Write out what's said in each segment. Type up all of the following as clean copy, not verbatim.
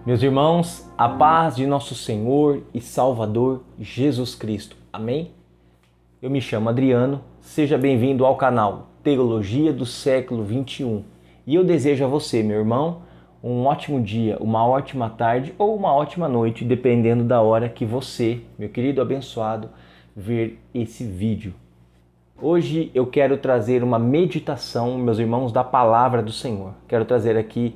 Meus irmãos, a paz de nosso Senhor e Salvador Jesus Cristo. Amém? Eu me chamo Adriano, seja bem-vindo ao canal Teologia do Século XXI. E eu desejo a você, meu irmão, um ótimo dia, uma ótima tarde ou uma ótima noite, dependendo da hora que você, meu querido abençoado, ver esse vídeo. Hoje eu quero trazer uma meditação, meus irmãos, da Palavra do Senhor. Quero trazer aqui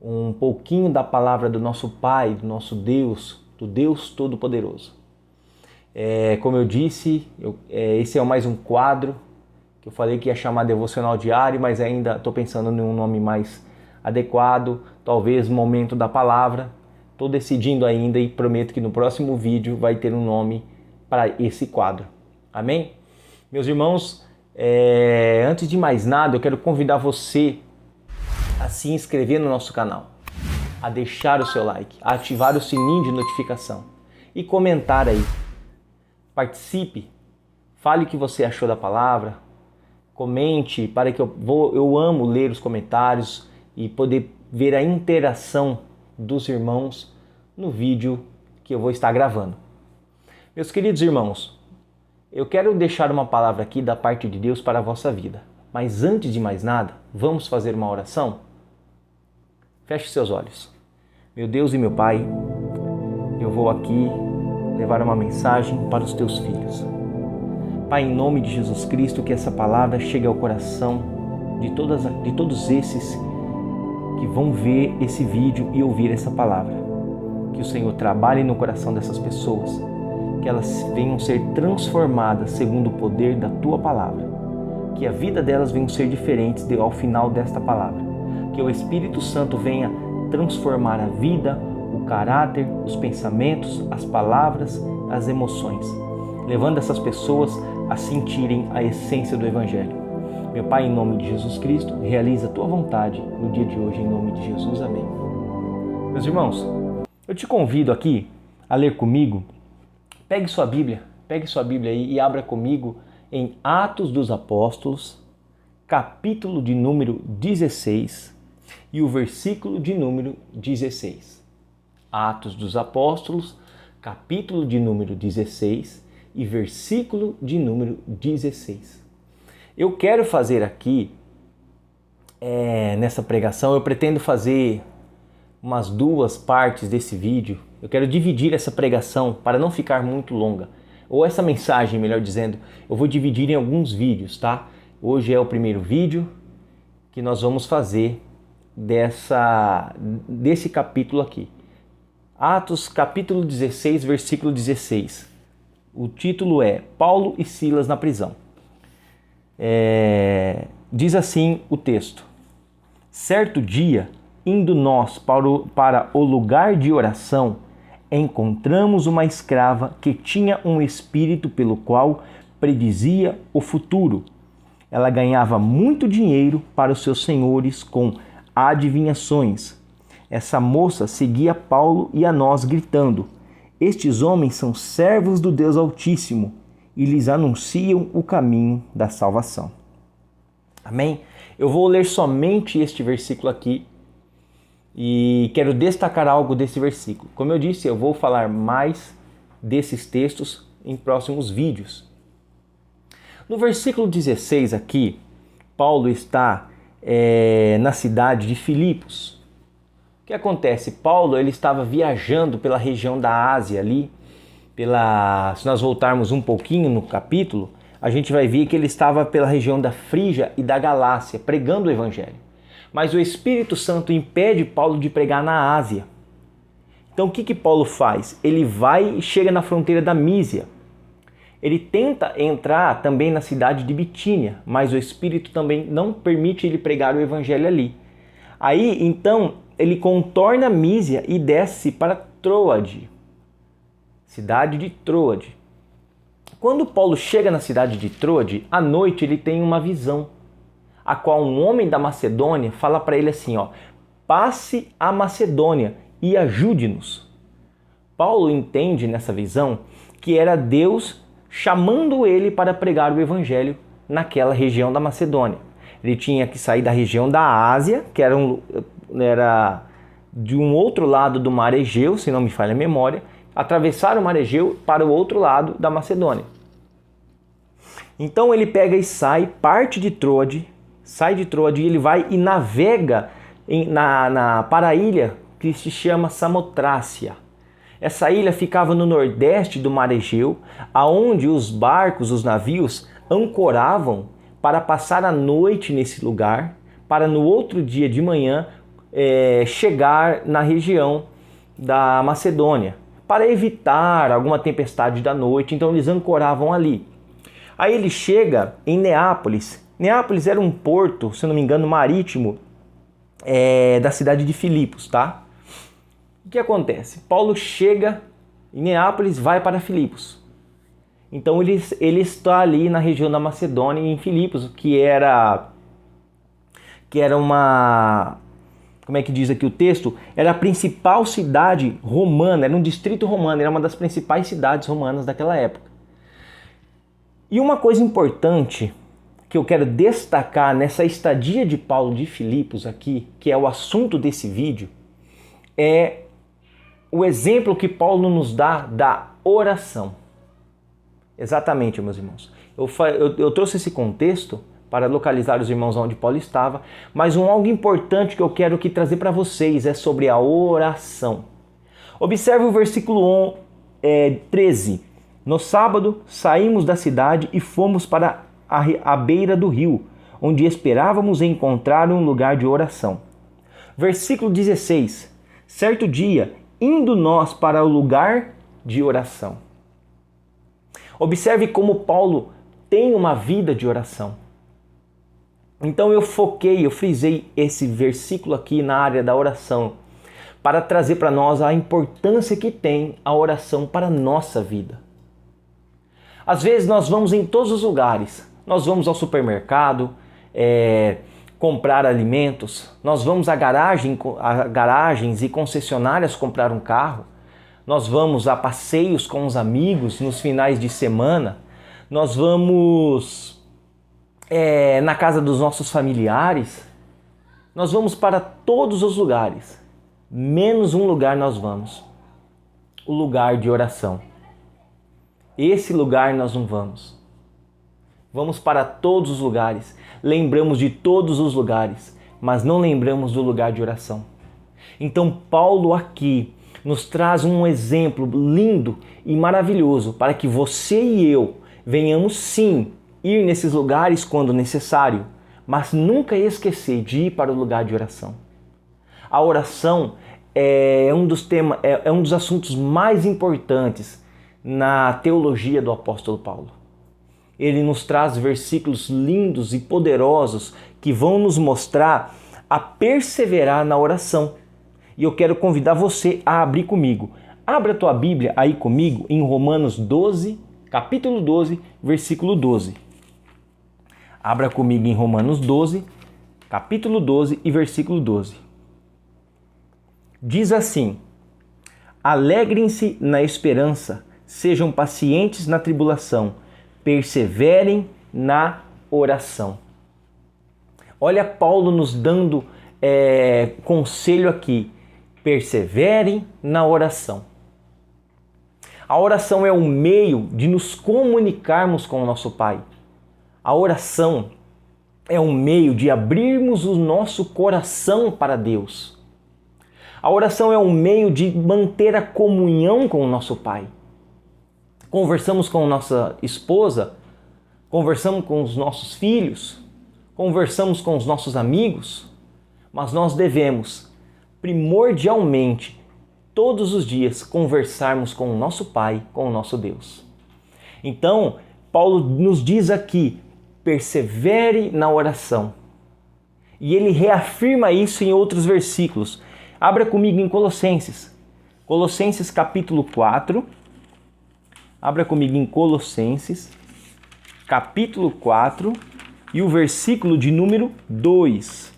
um pouquinho da palavra do nosso Pai, do nosso Deus, do Deus Todo-Poderoso. Como eu disse, esse é mais um quadro que eu falei que ia chamar Devocional Diário, mas ainda estou pensando em um nome mais adequado, talvez Momento da Palavra. Estou decidindo ainda e prometo que no próximo vídeo vai ter um nome para esse quadro. Amém? Meus irmãos, antes de mais nada, eu quero convidar você a se inscrever no nosso canal, a deixar o seu like, a ativar o sininho de notificação e comentar aí. Participe, fale o que você achou da palavra, comente, para que eu amo ler os comentários e poder ver a interação dos irmãos no vídeo que eu vou estar gravando. Meus queridos irmãos, eu quero deixar uma palavra aqui da parte de Deus para a vossa vida. Mas antes de mais nada, vamos fazer uma oração? Feche seus olhos. Meu Deus e meu Pai, eu vou aqui levar uma mensagem para os teus filhos. Pai, em nome de Jesus Cristo, que essa palavra chegue ao coração de todos esses que vão ver esse vídeo e ouvir essa palavra. Que o Senhor trabalhe no coração dessas pessoas, que elas venham ser transformadas segundo o poder da tua palavra. Que a vida delas venha ser diferente ao final desta palavra. Que o Espírito Santo venha transformar a vida, o caráter, os pensamentos, as palavras, as emoções, levando essas pessoas a sentirem a essência do Evangelho. Meu Pai, em nome de Jesus Cristo, realiza a tua vontade no dia de hoje, em nome de Jesus. Amém. Meus irmãos, eu te convido aqui a ler comigo. Pegue sua Bíblia aí e abra comigo em Atos dos Apóstolos, capítulo de número 16 e o versículo de número 16. Atos dos Apóstolos, capítulo de número 16 e versículo de número 16. Eu quero fazer aqui, nessa pregação, eu pretendo fazer umas 2 partes desse vídeo. Eu quero dividir essa pregação para não ficar muito longa. Ou essa mensagem, melhor dizendo, eu vou dividir em alguns vídeos, tá? Hoje é o primeiro vídeo que nós vamos fazer desse capítulo aqui. Atos, capítulo 16, versículo 16. O título é Paulo e Silas na prisão. Diz assim o texto: certo dia, indo nós para o lugar de oração, encontramos uma escrava que tinha um espírito pelo qual predizia o futuro. Ela ganhava muito dinheiro para os seus senhores com adivinhações. Essa moça seguia Paulo e a nós gritando: estes homens são servos do Deus Altíssimo e lhes anunciam o caminho da salvação. Amém? Eu vou ler somente este versículo aqui e quero destacar algo desse versículo. Como eu disse, eu vou falar mais desses textos em próximos vídeos. No versículo 16 aqui, Paulo está na cidade de Filipos. O que acontece? Paulo ele estava viajando pela região da Ásia ali. Se nós voltarmos um pouquinho no capítulo, a gente vai ver que ele estava pela região da Frígia e da Galácia, pregando o Evangelho. Mas o Espírito Santo impede Paulo de pregar na Ásia. Então o que Paulo faz? Ele vai e chega na fronteira da Mísia. Ele tenta entrar também na cidade de Bitínia, mas o Espírito também não permite ele pregar o Evangelho ali. Aí, então, ele contorna a Mísia e desce para Troade, cidade de Troade. Quando Paulo chega na cidade de Troade, à noite ele tem uma visão, a qual um homem da Macedônia fala para ele assim, passe a Macedônia e ajude-nos. Paulo entende nessa visão que era Deus chamando ele para pregar o Evangelho naquela região da Macedônia. Ele tinha que sair da região da Ásia, que era de um outro lado do mar Egeu, se não me falha a memória, atravessaram o mar Egeu para o outro lado da Macedônia. Então ele pega e sai, parte de Troade, sai de Troade e ele vai e navega para a ilha que se chama Samotrácia. Essa ilha ficava no nordeste do mar Egeu, aonde os barcos, os navios, ancoravam para passar a noite nesse lugar, para no outro dia de manhã chegar na região da Macedônia, para evitar alguma tempestade da noite, então eles ancoravam ali. Aí ele chega em Neápolis. Neápolis era um porto, se não me engano, marítimo da cidade de Filipos, tá? O que acontece? Paulo chega em Neápolis, vai para Filipos. Então ele está ali na região da Macedônia, em Filipos, que era uma... Como é que diz aqui o texto? Era a principal cidade romana, era um distrito romano, era uma das principais cidades romanas daquela época. E uma coisa importante que eu quero destacar nessa estadia de Paulo de Filipos aqui, que é o assunto desse vídeo, é o exemplo que Paulo nos dá da oração. Exatamente, meus irmãos. Eu trouxe esse contexto para localizar os irmãos onde Paulo estava, mas algo importante que eu quero aqui trazer para vocês é sobre a oração. Observe o versículo 13. No sábado, saímos da cidade e fomos para a beira do rio, onde esperávamos encontrar um lugar de oração. Versículo 16. Certo dia, indo nós para o lugar de oração. Observe como Paulo tem uma vida de oração. Então eu frisei esse versículo aqui na área da oração, para trazer para nós a importância que tem a oração para a nossa vida. Às vezes nós vamos em todos os lugares, nós vamos ao supermercado, comprar alimentos, nós vamos a garagens e concessionárias comprar um carro, nós vamos a passeios com os amigos nos finais de semana, nós vamos na casa dos nossos familiares, nós vamos para todos os lugares, menos um lugar nós vamos, o lugar de oração. Esse lugar nós não vamos. Vamos para todos os lugares, lembramos de todos os lugares, mas não lembramos do lugar de oração. Então Paulo aqui nos traz um exemplo lindo e maravilhoso para que você e eu venhamos sim ir nesses lugares quando necessário, mas nunca esquecer de ir para o lugar de oração. A oração é um dos assuntos mais importantes na teologia do apóstolo Paulo. Ele nos traz versículos lindos e poderosos que vão nos mostrar a perseverar na oração. E eu quero convidar você a abrir comigo. Abra a tua Bíblia aí comigo em Romanos 12, capítulo 12, versículo 12. Abra comigo em Romanos 12, capítulo 12 e versículo 12. Diz assim: alegrem-se na esperança, sejam pacientes na tribulação, perseverem na oração. Olha Paulo nos dando conselho aqui, perseverem na oração. A oração é um meio de nos comunicarmos com o nosso Pai. A oração é um meio de abrirmos o nosso coração para Deus. A oração é um meio de manter a comunhão com o nosso Pai. Conversamos com nossa esposa, conversamos com os nossos filhos, conversamos com os nossos amigos, mas nós devemos, primordialmente, todos os dias, conversarmos com o nosso Pai, com o nosso Deus. Então, Paulo nos diz aqui, persevere na oração. E ele reafirma isso em outros versículos. Abra comigo em Colossenses. Colossenses capítulo 4. Abra comigo em Colossenses, capítulo 4 e o versículo de número 2.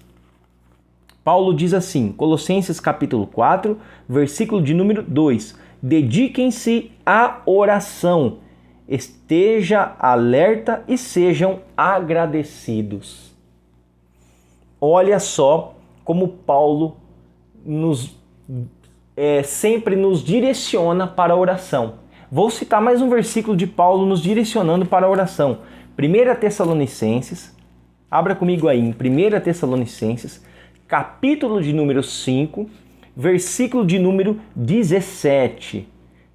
Paulo diz assim, Colossenses capítulo 4, versículo de número 2. Dediquem-se à oração, esteja alerta e sejam agradecidos. Olha só como Paulo nos sempre nos direciona para a oração. Vou citar mais um versículo de Paulo nos direcionando para a oração. 1 Tessalonicenses, abra comigo aí em 1 Tessalonicenses, capítulo de número 5, versículo de número 17.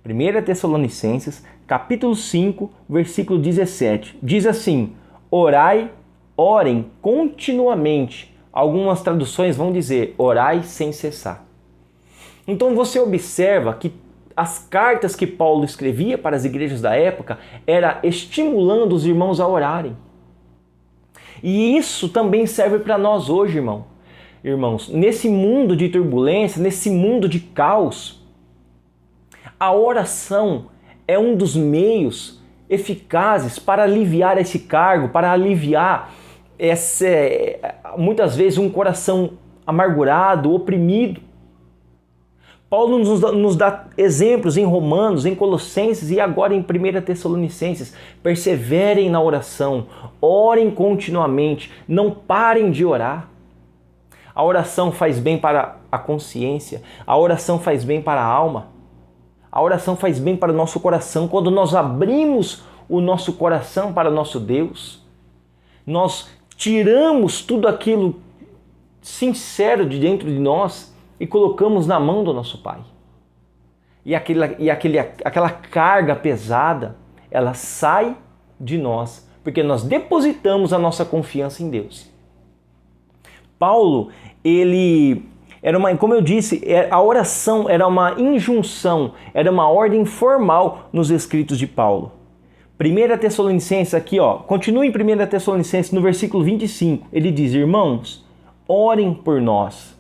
1 Tessalonicenses, capítulo 5, versículo 17. Diz assim: orem continuamente. Algumas traduções vão dizer, orai sem cessar. Então você observa que as cartas que Paulo escrevia para as igrejas da época era estimulando os irmãos a orarem. E isso também serve para nós hoje, irmãos. Nesse mundo de turbulência, nesse mundo de caos, a oração é um dos meios eficazes para aliviar esse cargo, para aliviar muitas vezes um coração amargurado, oprimido. Paulo nos dá exemplos em Romanos, em Colossenses e agora em 1 Tessalonicenses. Perseverem na oração, orem continuamente, não parem de orar. A oração faz bem para a consciência, a oração faz bem para a alma, a oração faz bem para o nosso coração. Quando nós abrimos o nosso coração para o nosso Deus, nós tiramos tudo aquilo sincero de dentro de nós e colocamos na mão do nosso Pai. E aquela carga pesada, ela sai de nós, porque nós depositamos a nossa confiança em Deus. Paulo, como eu disse, a oração era uma injunção, era uma ordem formal nos escritos de Paulo. 1 Tessalonicenses aqui, continua em 1 Tessalonicenses no versículo 25, ele diz: irmãos, orem por nós.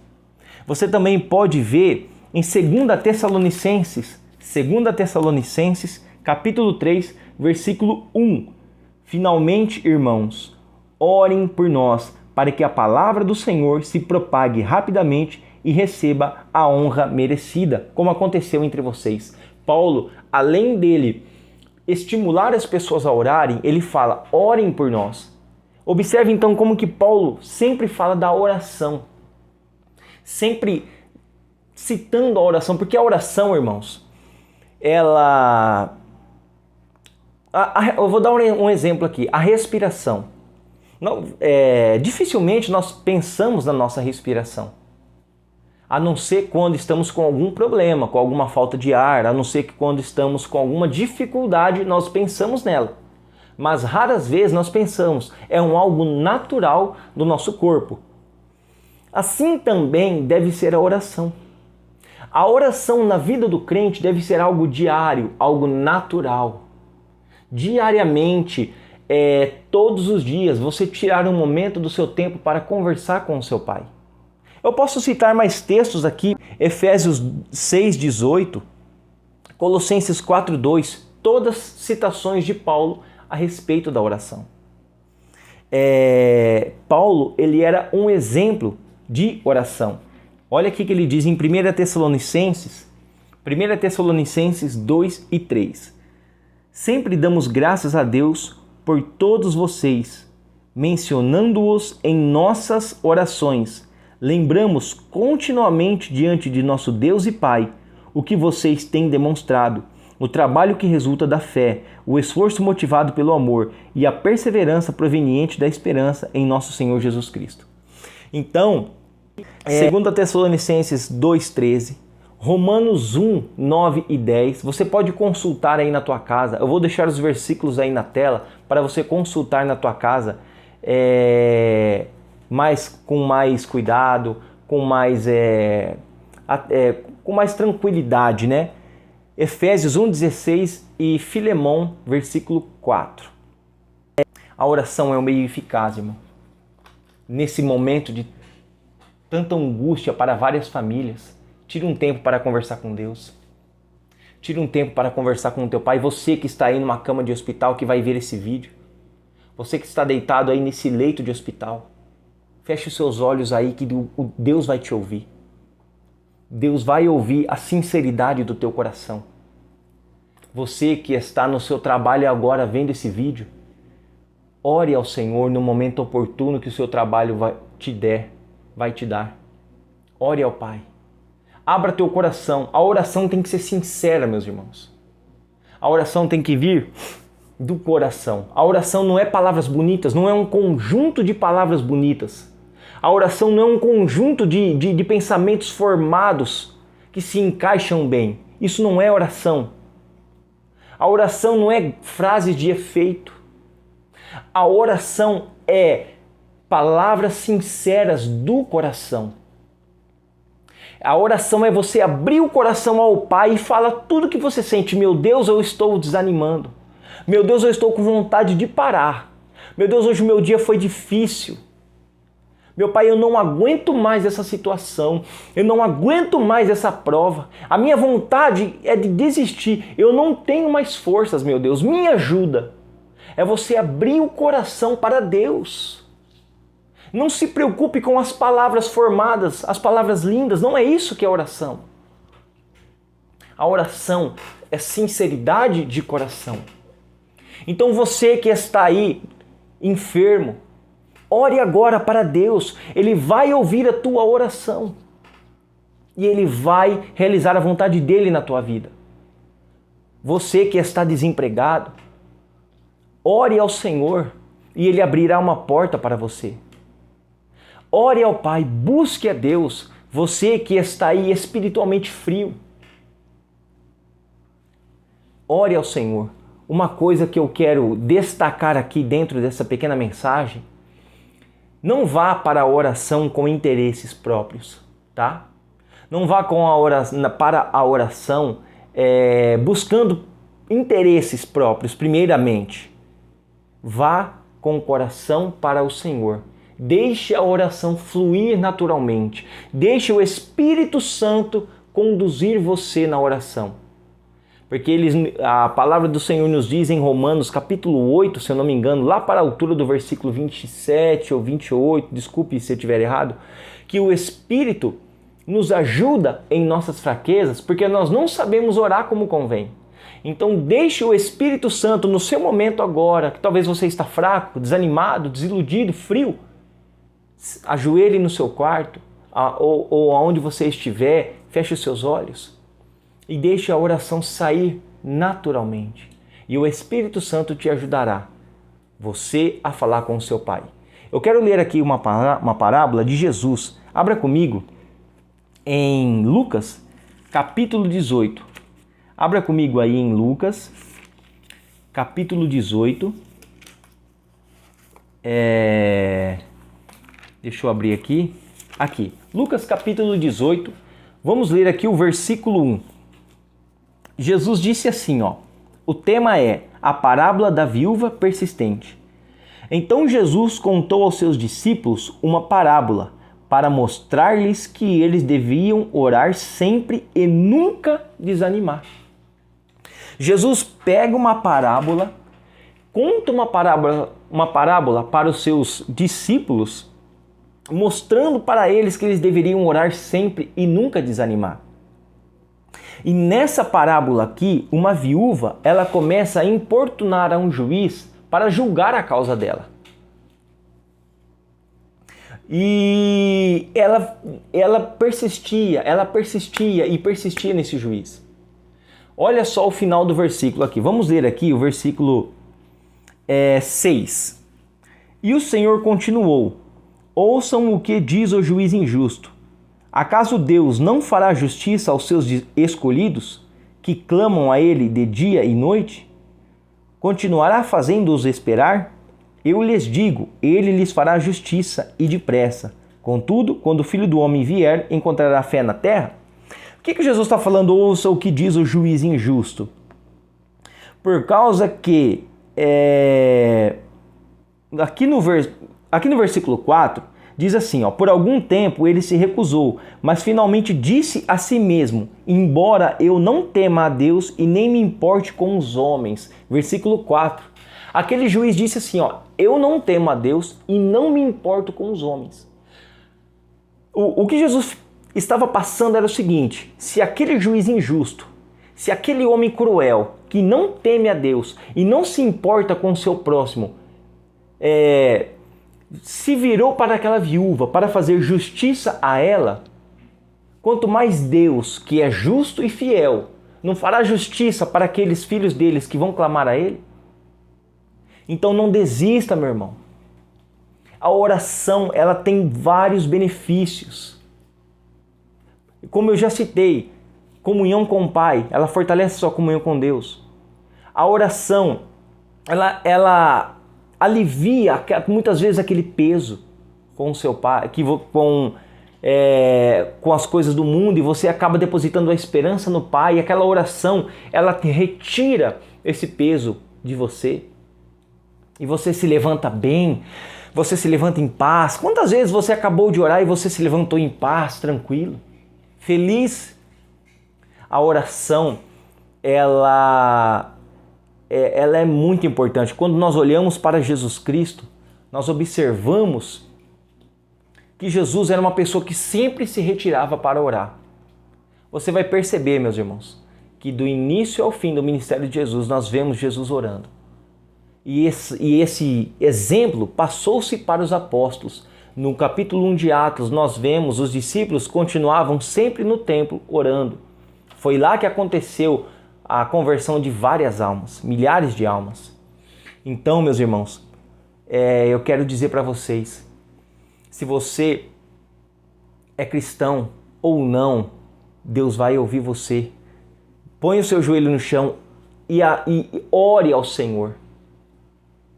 Você também pode ver em 2 Tessalonicenses, capítulo 3, versículo 1. Finalmente, irmãos, orem por nós, para que a palavra do Senhor se propague rapidamente e receba a honra merecida, como aconteceu entre vocês. Paulo, além dele estimular as pessoas a orarem, ele fala: orem por nós. Observe então como que Paulo sempre fala da oração. Sempre citando a oração, porque a oração, irmãos, eu vou dar um exemplo aqui, a respiração. Dificilmente nós pensamos na nossa respiração, a não ser quando estamos com algum problema, com alguma falta de ar, a não ser que quando estamos com alguma dificuldade nós pensamos nela. Mas raras vezes nós pensamos, algo natural do nosso corpo. Assim também deve ser a oração. A oração na vida do crente deve ser algo diário, algo natural. Diariamente, todos os dias, você tirar um momento do seu tempo para conversar com o seu Pai. Eu posso citar mais textos aqui, Efésios 6:18, Colossenses 4:2, todas citações de Paulo a respeito da oração. Paulo, ele era um exemplo de oração. Olha aqui que ele diz em 1 Tessalonicenses 2 e 3. Sempre damos graças a Deus por todos vocês, mencionando-os em nossas orações. Lembramos continuamente diante de nosso Deus e Pai o que vocês têm demonstrado, o trabalho que resulta da fé, o esforço motivado pelo amor e a perseverança proveniente da esperança em nosso Senhor Jesus Cristo. Então, 2 Tessalonicenses 2:13, Romanos 1:9 e 10, você pode consultar aí na tua casa. Eu vou deixar os versículos aí na tela para você consultar na tua casa, com mais cuidado, com mais tranquilidade, né? Efésios 1:16 e Filemão, versículo 4. A oração é um meio eficaz, irmão. Nesse momento de tanta angústia para várias famílias, tire um tempo para conversar com Deus. Tire um tempo para conversar com o teu Pai. Você que está aí numa cama de hospital que vai ver esse vídeo. Você que está deitado aí nesse leito de hospital. Feche os seus olhos aí que Deus vai te ouvir. Deus vai ouvir a sinceridade do teu coração. Você que está no seu trabalho agora vendo esse vídeo, ore ao Senhor no momento oportuno que o seu trabalho vai te dar. Ore ao Pai. Abra teu coração. A oração tem que ser sincera, meus irmãos. A oração tem que vir do coração. A oração não é palavras bonitas, não é um conjunto de palavras bonitas. A oração não é um conjunto de pensamentos formados que se encaixam bem. Isso não é oração. A oração não é frases de efeito. A oração é palavras sinceras do coração. A oração é você abrir o coração ao Pai e falar tudo que você sente. Meu Deus, eu estou desanimando. Meu Deus, eu estou com vontade de parar. Meu Deus, hoje o meu dia foi difícil. Meu Pai, eu não aguento mais essa situação. Eu não aguento mais essa prova. A minha vontade é de desistir. Eu não tenho mais forças, meu Deus. Me ajuda. É você abrir o coração para Deus. Não se preocupe com as palavras formadas, as palavras lindas. Não é isso que é oração. A oração é sinceridade de coração. Então você que está aí enfermo, ore agora para Deus. Ele vai ouvir a tua oração. E Ele vai realizar a vontade dEle na tua vida. Você que está desempregado, ore ao Senhor e Ele abrirá uma porta para você. Ore ao Pai, busque a Deus. Você que está aí espiritualmente frio, ore ao Senhor. Uma coisa que eu quero destacar aqui dentro dessa pequena mensagem: não vá para a oração com interesses próprios, tá? Não vá para a oração buscando interesses próprios, primeiramente. Vá com o coração para o Senhor. Deixe a oração fluir naturalmente. Deixe o Espírito Santo conduzir você na oração. Porque a palavra do Senhor nos diz em Romanos capítulo 8, se eu não me engano, lá para a altura do versículo 27 ou 28, desculpe se eu estiver errado, que o Espírito nos ajuda em nossas fraquezas, porque nós não sabemos orar como convém. Então deixe o Espírito Santo no seu momento agora, que talvez você está fraco, desanimado, desiludido, frio. Ajoelhe no seu quarto, ou aonde você estiver, feche os seus olhos e deixe a oração sair naturalmente. E o Espírito Santo te ajudará, você a falar com o seu Pai. Eu quero ler aqui uma parábola de Jesus. Abra comigo em Lucas, capítulo 18. Abra comigo aí em Lucas, capítulo 18. Deixa eu abrir aqui. Aqui, Lucas capítulo 18. Vamos ler aqui o versículo 1. Jesus disse assim, o tema é a parábola da viúva persistente. Então Jesus contou aos seus discípulos uma parábola para mostrar-lhes que eles deviam orar sempre e nunca desanimar. Jesus pega uma parábola, conta uma parábola para os seus discípulos, mostrando para eles que eles deveriam orar sempre e nunca desanimar. E nessa parábola aqui, uma viúva, ela começa a importunar a um juiz para julgar a causa dela. E ela persistia nesse juiz. Olha só o final do versículo aqui. Vamos ler aqui o versículo 6. E o Senhor continuou: ouçam o que diz o juiz injusto. Acaso Deus não fará justiça aos seus escolhidos, que clamam a Ele de dia e noite? Continuará fazendo-os esperar? Eu lhes digo, Ele lhes fará justiça e depressa. Contudo, quando o Filho do Homem vier, encontrará fé na terra? O que Jesus está falando? Ouça o que diz o juiz injusto. Por causa que aqui no versículo 4, diz assim, por algum tempo ele se recusou, mas finalmente disse a si mesmo, embora eu não tema a Deus e nem me importe com os homens. Versículo 4. Aquele juiz disse assim, eu não temo a Deus e não me importo com os homens. O que Jesus estava passando era o seguinte: se aquele juiz injusto, se aquele homem cruel, que não teme a Deus e não se importa com o seu próximo, se virou para aquela viúva para fazer justiça a ela, Quanto mais Deus, que é justo e fiel, não fará justiça para aqueles filhos deles que vão clamar a Ele? Então não desista, meu irmão. A oração, ela tem vários benefícios. Como eu já citei, comunhão com o Pai, ela fortalece sua comunhão com Deus. A oração, ela alivia muitas vezes aquele peso com o seu pai, com as coisas do mundo, e você acaba depositando a esperança no Pai, e aquela oração, ela retira esse peso de você. E você se levanta bem, você se levanta em paz. Quantas vezes você acabou de orar e você se levantou em paz, tranquilo, feliz? A oração, ela é muito importante. Quando nós olhamos para Jesus Cristo, nós observamos que Jesus era uma pessoa que sempre se retirava para orar. Você vai perceber, meus irmãos, que do início ao fim do ministério de Jesus, nós vemos Jesus orando. E esse exemplo passou-se para os apóstolos. No capítulo 1 de Atos, nós vemos os discípulos continuavam sempre no templo orando. Foi lá que aconteceu a conversão de várias almas, milhares de almas. Então, meus irmãos, eu quero dizer para vocês, se você é cristão ou não, Deus vai ouvir você. Põe o seu joelho no chão e ore ao Senhor.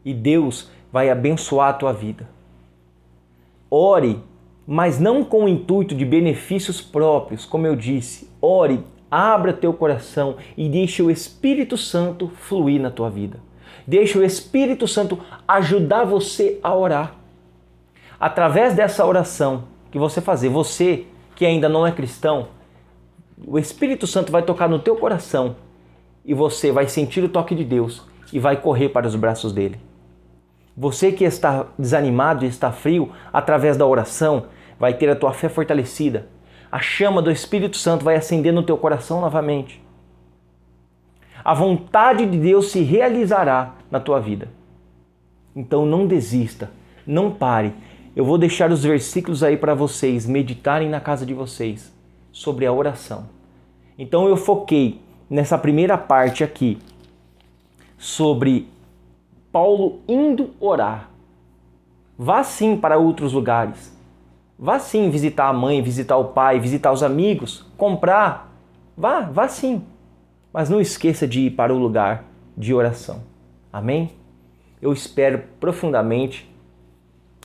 E Deus vai abençoar a tua vida. Ore, mas não com o intuito de benefícios próprios, como eu disse. Ore, abra teu coração e deixe o Espírito Santo fluir na tua vida. Deixe o Espírito Santo ajudar você a orar. Através dessa oração que você fazer, você que ainda não é cristão, o Espírito Santo vai tocar no teu coração e você vai sentir o toque de Deus e vai correr para os braços dele. Você que está desanimado e está frio, através da oração, vai ter a tua fé fortalecida. A chama do Espírito Santo vai acender no teu coração novamente. A vontade de Deus se realizará na tua vida. Então não desista, não pare. Eu vou deixar os versículos aí para vocês meditarem na casa de vocês sobre a oração. Então eu foquei nessa primeira parte aqui sobre Paulo indo orar. Vá sim para outros lugares. Vá sim visitar a mãe, visitar o pai, visitar os amigos, comprar. Vá sim. Mas não esqueça de ir para o lugar de oração. Amém? Eu espero profundamente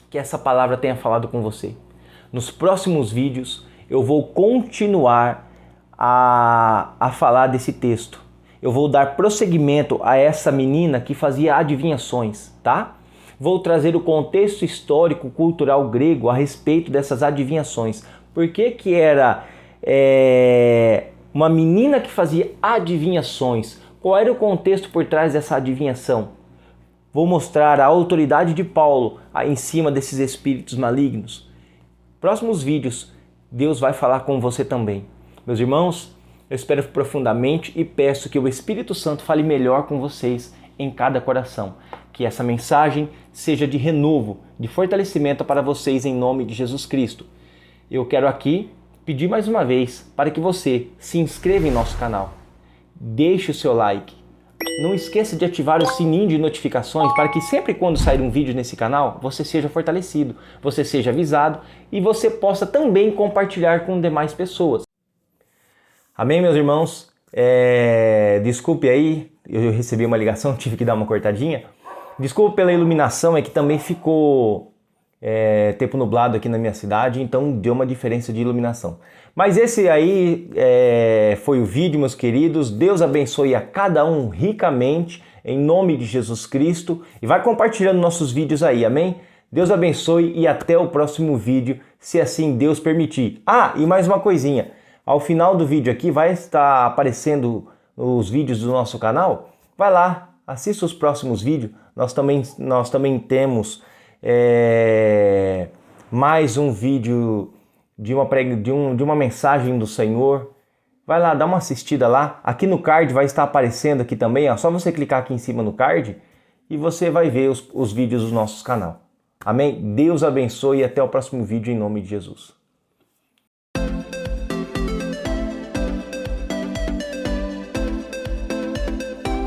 que essa palavra tenha falado com você. Nos próximos vídeos eu vou continuar a falar desse texto. Eu vou dar prosseguimento a essa menina que fazia adivinhações, tá? Vou trazer o contexto histórico, cultural grego a respeito dessas adivinhações. Por que era uma menina que fazia adivinhações? Qual era o contexto por trás dessa adivinhação? Vou mostrar a autoridade de Paulo em cima desses espíritos malignos. Próximos vídeos, Deus vai falar com você também. Meus irmãos, eu espero profundamente e peço que o Espírito Santo fale melhor com vocês em cada coração. Que essa mensagem seja de renovo, de fortalecimento para vocês em nome de Jesus Cristo. Eu quero aqui pedir mais uma vez para que você se inscreva em nosso canal. Deixe o seu like. Não esqueça de ativar o sininho de notificações para que sempre quando sair um vídeo nesse canal, você seja fortalecido, você seja avisado e você possa também compartilhar com demais pessoas. Amém, meus irmãos? Desculpe aí, eu recebi uma ligação, tive que dar uma cortadinha. Desculpe pela iluminação, é que também ficou tempo nublado aqui na minha cidade, então deu uma diferença de iluminação. Mas esse aí foi o vídeo, meus queridos. Deus abençoe a cada um ricamente, em nome de Jesus Cristo. E vai compartilhando nossos vídeos aí, amém? Deus abençoe e até o próximo vídeo, se assim Deus permitir. Ah, e mais uma coisinha. Ao final do vídeo aqui vai estar aparecendo os vídeos do nosso canal. Vai lá, assista os próximos vídeos. Nós também temos mais um vídeo de uma mensagem do Senhor. Vai lá, dá uma assistida lá. Aqui no card vai estar aparecendo aqui também. Ó, só você clicar aqui em cima no card e você vai ver os vídeos do nosso canal. Amém? Deus abençoe e até o próximo vídeo em nome de Jesus.